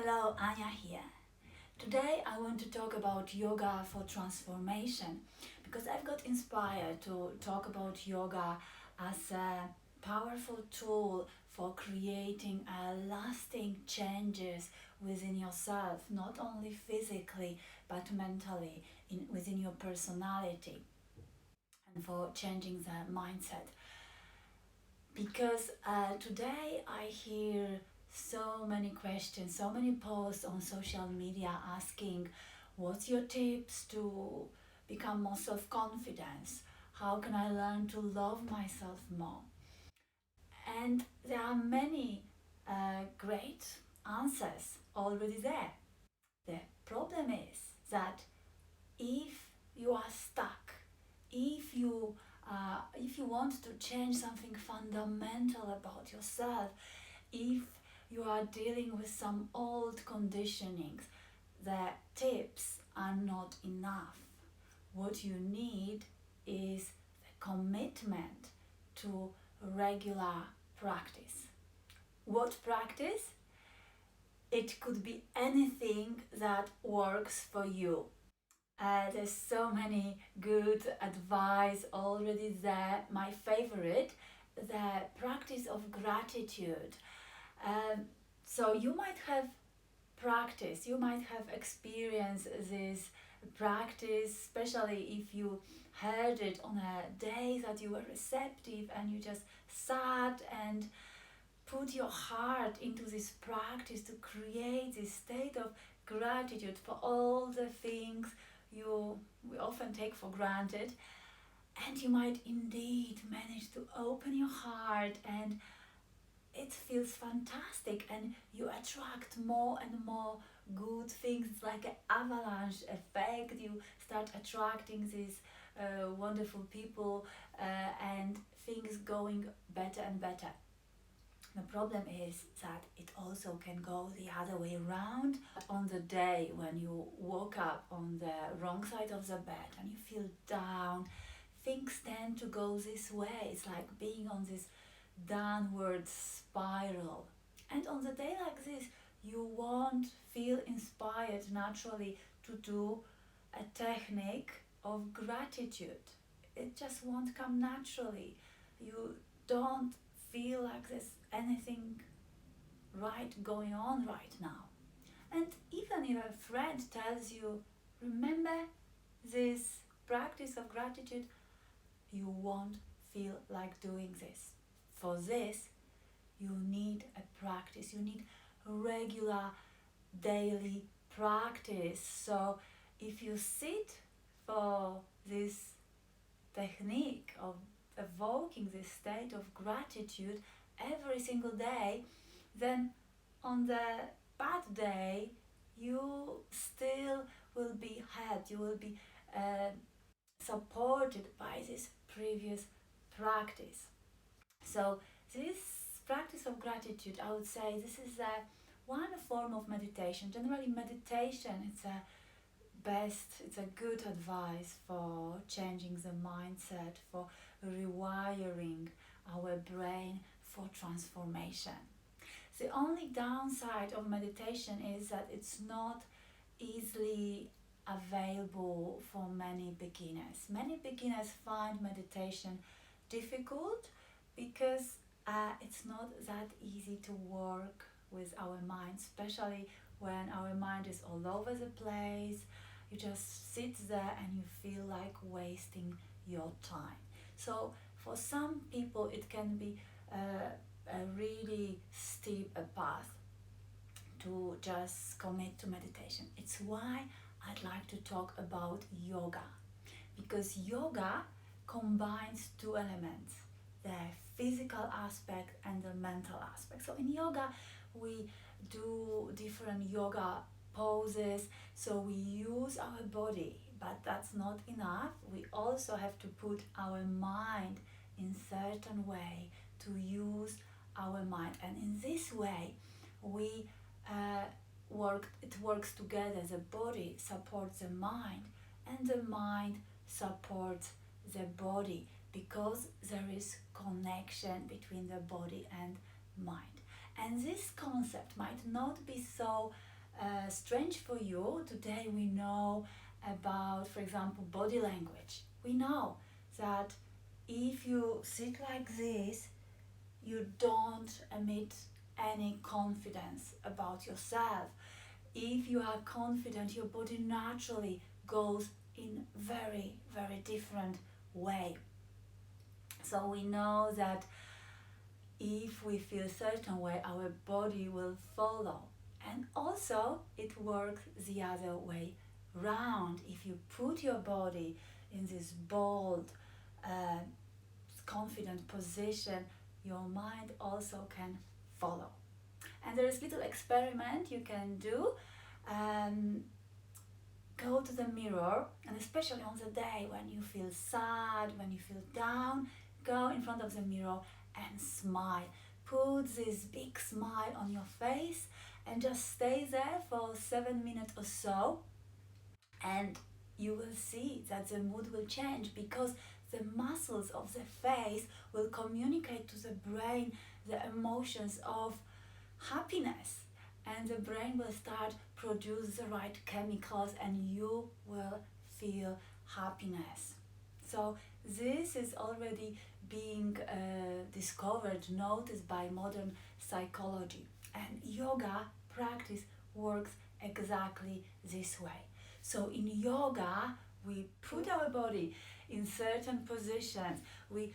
Hello, Anya here. Today I want to talk about yoga for transformation because I've got inspired to talk about yoga as a powerful tool for creating lasting changes within yourself, not only physically but mentally, within your personality, and for changing the mindset. Because today I hear so many questions, so many posts on social media asking, what's your tips to become more self-confidence? How can I learn to love myself more? And there are many great answers already there. The problem is that if you are stuck, if you want to change something fundamental about yourself, if you are dealing with some old conditionings, the tips are not enough. What you need is the commitment to regular practice. What practice? It could be anything that works for you. There's so many good advice already there. My favorite, the practice of gratitude. So you might have you might have experienced this practice, especially if you heard it on a day that you were receptive and you just sat and put your heart into this practice to create this state of gratitude for all the things we often take for granted, and you might indeed manage to open your heart and it feels fantastic and you attract more and more good things. It's like an avalanche effect. You start attracting these wonderful people and things going better and better. The problem is that it also can go the other way around. On the day when you woke up on the wrong side of the bed and you feel down, things tend to go this way. It's like being on this downward spiral. And on the day like this, you won't feel inspired naturally to do a technique of gratitude. It just won't come naturally. You don't feel like there's anything right going on right now. And even if a friend tells you, remember this practice of gratitude, you won't feel like doing this. For this, you need a practice. You need regular daily practice. So if you sit for this technique of evoking this state of gratitude every single day, then on the bad day you still will be you will be supported by this previous practice. So this practice of gratitude, I would say, this is one form of meditation. Generally meditation, it's a good advice for changing the mindset, for rewiring our brain for transformation. The only downside of meditation is that it's not easily available for many beginners. Many beginners find meditation difficult because it's not that easy to work with our mind, especially when our mind is all over the place. You just sit there and you feel like wasting your time. So for some people it can be a really steep path to just commit to meditation. It's why I'd like to talk about yoga, because yoga combines two elements, the physical aspect and the mental aspect. So in yoga we do different yoga poses, so we use our body, but that's not enough. We also have to put our mind in certain way to use our mind, and in this way we it works together. The body supports the mind and the mind supports the body, because there is connection between the body and mind. And this concept might not be so strange for you, today we know about, for example, body language. We know that if you sit like this, you don't emit any confidence about yourself. If you are confident, your body naturally goes in very, very different way. So we know that if we feel a certain way, our body will follow. And also it works the other way round. If you put your body in this bold, confident position, your mind also can follow. And there is little experiment you can do. Go to the mirror, and especially on the day when you feel sad, when you feel down, go in front of the mirror and smile. Put this big smile on your face and just stay there for 7 minutes or so, and you will see that the mood will change, because the muscles of the face will communicate to the brain the emotions of happiness, and the brain will start produce the right chemicals and you will feel happiness. So this is already being discovered, noticed by modern psychology, and yoga practice works exactly this way. So in yoga we put our body in certain positions, we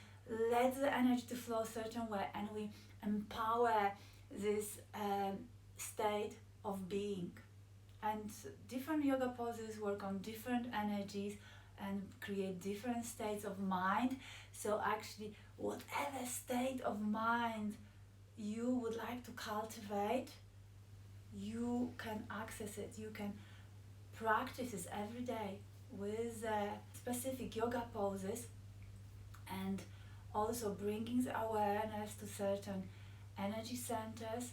let the energy to flow a certain way, and we empower this state of being. And different yoga poses work on different energies and create different states of mind. So actually, whatever state of mind you would like to cultivate, you can access it, you can practice it every day with specific yoga poses, and also bringing the awareness to certain energy centers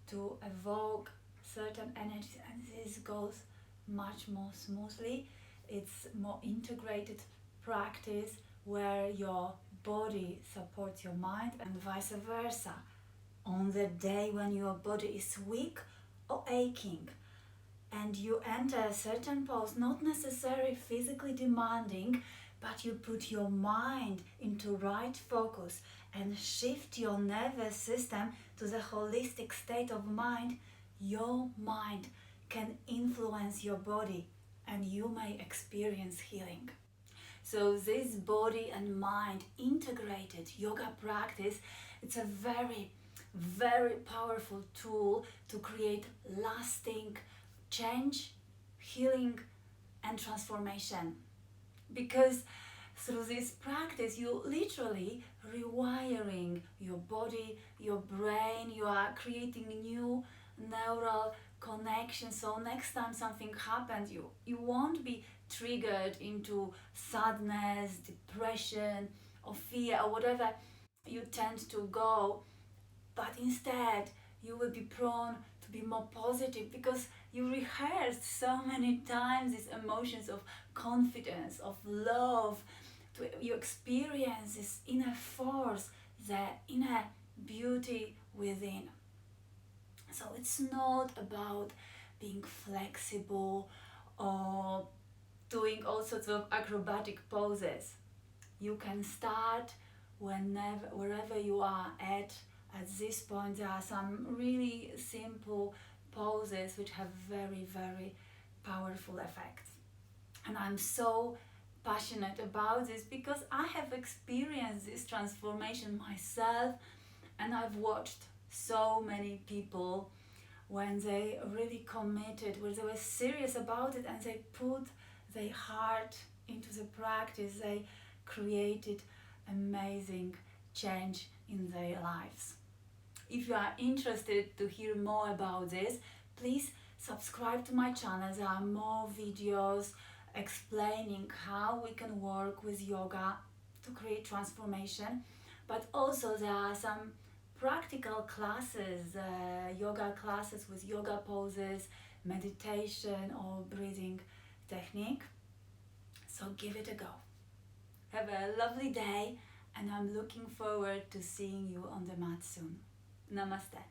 to evoke certain energies, and this goes much more smoothly. It's more integrated practice where your body supports your mind and vice versa. On the day when your body is weak or aching and you enter a certain pose, not necessarily physically demanding, but you put your mind into right focus and shift your nervous system to the holistic state of mind, your mind can influence your body and you may experience healing. So this body and mind integrated yoga practice, it's a very, very powerful tool to create lasting change, healing and transformation. Because through this practice, you literally rewiring your body, your brain, you are creating new neural connections. So next time something happens, you won't be triggered into sadness, depression, or fear, or whatever you tend to go, but instead you will be prone to be more positive, because you rehearsed so many times these emotions of confidence, of love. You experience this inner force, the inner beauty within. So it's not about being flexible or doing all sorts of acrobatic poses. You can start wherever you are at this point. There are some really simple poses which have very, very powerful effects. And I'm so passionate about this because I have experienced this transformation myself, and I've watched so many people when they really committed, when they were serious about it and they put their heart into the practice, they created amazing change in their lives. If you are interested to hear more about this, please subscribe to my channel. There are more videos explaining how we can work with yoga to create transformation, but also there are some practical classes, yoga classes with yoga poses, meditation or breathing technique. So give it a go. Have a lovely day, and I'm looking forward to seeing you on the mat soon. Namaste.